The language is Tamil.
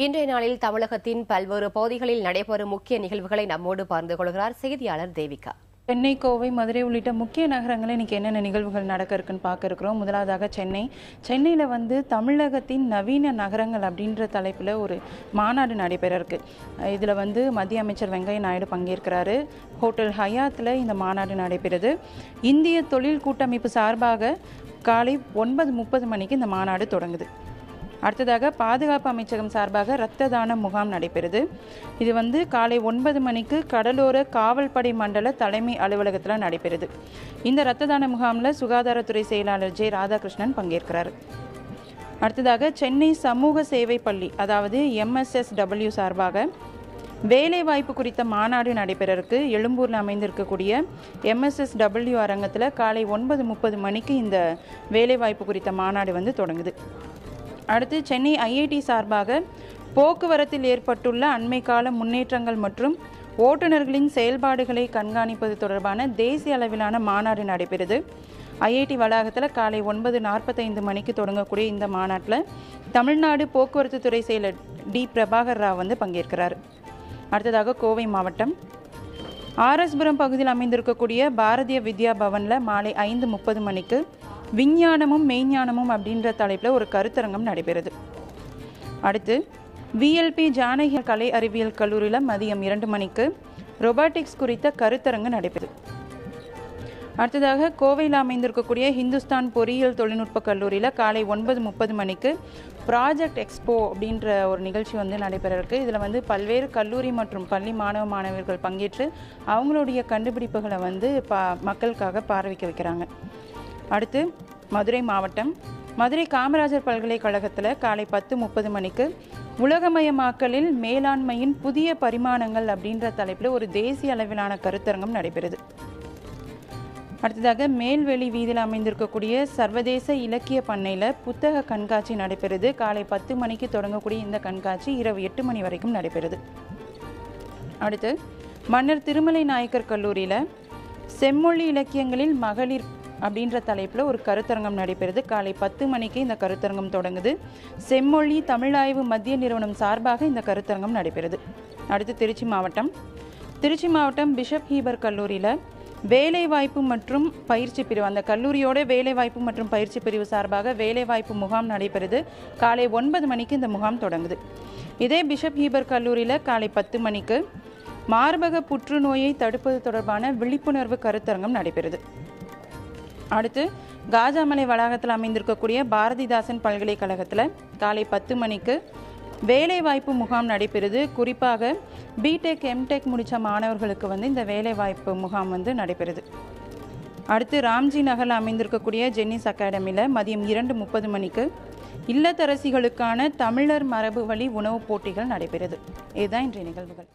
இன்றைய நாளில் தமிழகத்தின் பல்வேறு பகுதிகளில் நடைபெறும் முக்கிய நிகழ்வுகளை நம்மோடு பகிர்ந்து கொள்கிறார் செய்தியாளர் தேவிகா. சென்னை, கோவை, மதுரை உள்ளிட்ட முக்கிய நகரங்களில் இன்றைக்கி என்னென்ன நிகழ்வுகள் நடக்க இருக்குன்னு பார்க்க இருக்கிறோம். முதலாவதாக சென்னையில் தமிழகத்தின் நவீன நகரங்கள் அப்படின்ற தலைப்பில் ஒரு மாநாடு நடைபெற இருக்கு. இதில் மத்திய அமைச்சர் வெங்கையா நாயுடு பங்கேற்கிறாரு. ஹோட்டல் ஹயாத்தில் இந்த மாநாடு நடைபெறுது. இந்திய தொழில் கூட்டமைப்பு சார்பாக காலை 9:30 மணிக்கு இந்த மாநாடு தொடங்குது. அடுத்ததாக பாதுகாப்பு அமைச்சகம் சார்பாக இரத்த தான முகாம் நடைபெறுது. இது காலை 9 மணிக்கு கடலோர காவல்படை மண்டல தலைமை அலுவலகத்தில் நடைபெறுது. இந்த இரத்த தான முகாமில் சுகாதாரத்துறை செயலாளர் ஜே ராதாகிருஷ்ணன் பங்கேற்கிறார். அடுத்ததாக சென்னை சமூக சேவை பள்ளி அதாவது MSSW சார்பாக வேலைவாய்ப்பு குறித்த மாநாடு நடைபெற இருக்கு. எழும்பூரில் அமைந்திருக்கக்கூடிய MSSW அரங்கத்தில் காலை 9:30 மணிக்கு இந்த வேலைவாய்ப்பு குறித்த மாநாடு தொடங்குது. அடுத்து சென்னை IIT சார்பாக போக்குவரத்தில் ஏற்பட்டுள்ள அண்மை கால முன்னேற்றங்கள் மற்றும் ஓட்டுநர்களின் செயல்பாடுகளை கண்காணிப்பது தொடர்பான தேசிய அளவிலான மாநாடு நடைபெறுது. IIT வளாகத்தில் காலை 9:45 மணிக்கு தொடங்கக்கூடிய இந்த மாநாட்டில் தமிழ்நாடு போக்குவரத்து துறை செயலர் D. பிரபாகர் ராவ் பங்கேற்கிறார். அடுத்ததாக கோவை மாவட்டம் RS புரம் பகுதியில் அமைந்திருக்கக்கூடிய பாரதிய வித்யா பவனில் மாலை 5:30 மணிக்கு விஞ்ஞானமும் மெய்ஞானமும் அப்படின்ற தலைப்பில் ஒரு கருத்தரங்கம் நடைபெறுது. அடுத்து VLP ஜானகி கலை அறிவியல் கல்லூரியில் மதியம் 2 மணிக்கு ரொபாட்டிக்ஸ் குறித்த கருத்தரங்கு நடைபெறுது. அடுத்ததாக கோவையில் அமைந்திருக்கக்கூடிய ஹிந்துஸ்தான் பொறியியல் தொழில்நுட்ப கல்லூரியில் காலை 9:30 மணிக்கு ப்ராஜெக்ட் எக்ஸ்போ அப்படின்ற ஒரு நிகழ்ச்சி நடைபெற இருக்கு. இதில் பல்வேறு கல்லூரி மற்றும் பள்ளி மாணவர்கள் பங்கேற்று அவங்களுடைய கண்டுபிடிப்புகளை மக்களுக்காக பார்வைக்க வைக்கிறாங்க. அடுத்து மதுரை மாவட்டம் மதுரை காமராஜர் பல்கலைக்கழகத்தில் காலை 10:30 மணிக்கு உலகமயமாக்கலில் மேலாண்மையின் புதிய பரிமாணங்கள் அப்படின்ற தலைப்பில் ஒரு தேசிய அளவிலான கருத்தரங்கம் நடைபெறுது. அடுத்ததாக மேல்வெளி வீதியில் அமைந்திருக்கக்கூடிய சர்வதேச இலக்கிய பண்ணையில் புத்தக கண்காட்சி நடைபெறுது. காலை 10 மணிக்கு தொடங்கக்கூடிய இந்த கண்காட்சி இரவு 8 மணி வரைக்கும் நடைபெறுது. அடுத்து மன்னர் திருமலை நாயக்கர் கல்லூரியில் செம்மொழி இலக்கியங்களில் மகளிர் அப்படின்ற தலைப்பில் ஒரு கருத்தரங்கம் நடைபெறுது. காலை 10 மணிக்கு இந்த கருத்தரங்கம் தொடங்குது. செம்மொழி தமிழாய்வு மத்திய நிறுவனம் சார்பாக இந்த கருத்தரங்கம் நடைபெறுது. அடுத்து திருச்சி மாவட்டம் பிஷப் ஹீபர் கல்லூரியில் வேலைவாய்ப்பு மற்றும் பயிற்சி பிரிவு அந்த கல்லூரியோட வேலைவாய்ப்பு மற்றும் பயிற்சி பிரிவு சார்பாக வேலைவாய்ப்பு முகாம் நடைபெறுது. காலை 9 மணிக்கு இந்த முகாம் தொடங்குது. இதே பிஷப் ஹீபர் கல்லூரியில் காலை 10 மணிக்கு மார்பக புற்றுநோயை தடுப்பது தொடர்பான விழிப்புணர்வு கருத்தரங்கம் நடைபெறுது. அடுத்து காஜாமலை வளாகத்தில் அமைந்திருக்கக்கூடிய பாரதிதாசன் பல்கலைக்கழகத்தில் காலை 10 மணிக்கு வேலைவாய்ப்பு முகாம் நடைபெறுது. குறிப்பாக பிடெக் எம்டெக் முடித்த மாணவர்களுக்கு இந்த வேலைவாய்ப்பு முகாம் நடைபெறுது. அடுத்து ராம்ஜி நகரில் அமைந்திருக்கக்கூடிய ஜென்னிஸ் அகாடமியில் மதியம் 2:30 மணிக்கு இல்லத்தரசிகளுக்கான தமிழர் மரபு வழி உணவுப் போட்டிகள் நடைபெறுது. இதுதான் இன்றைய நிகழ்வுகள்.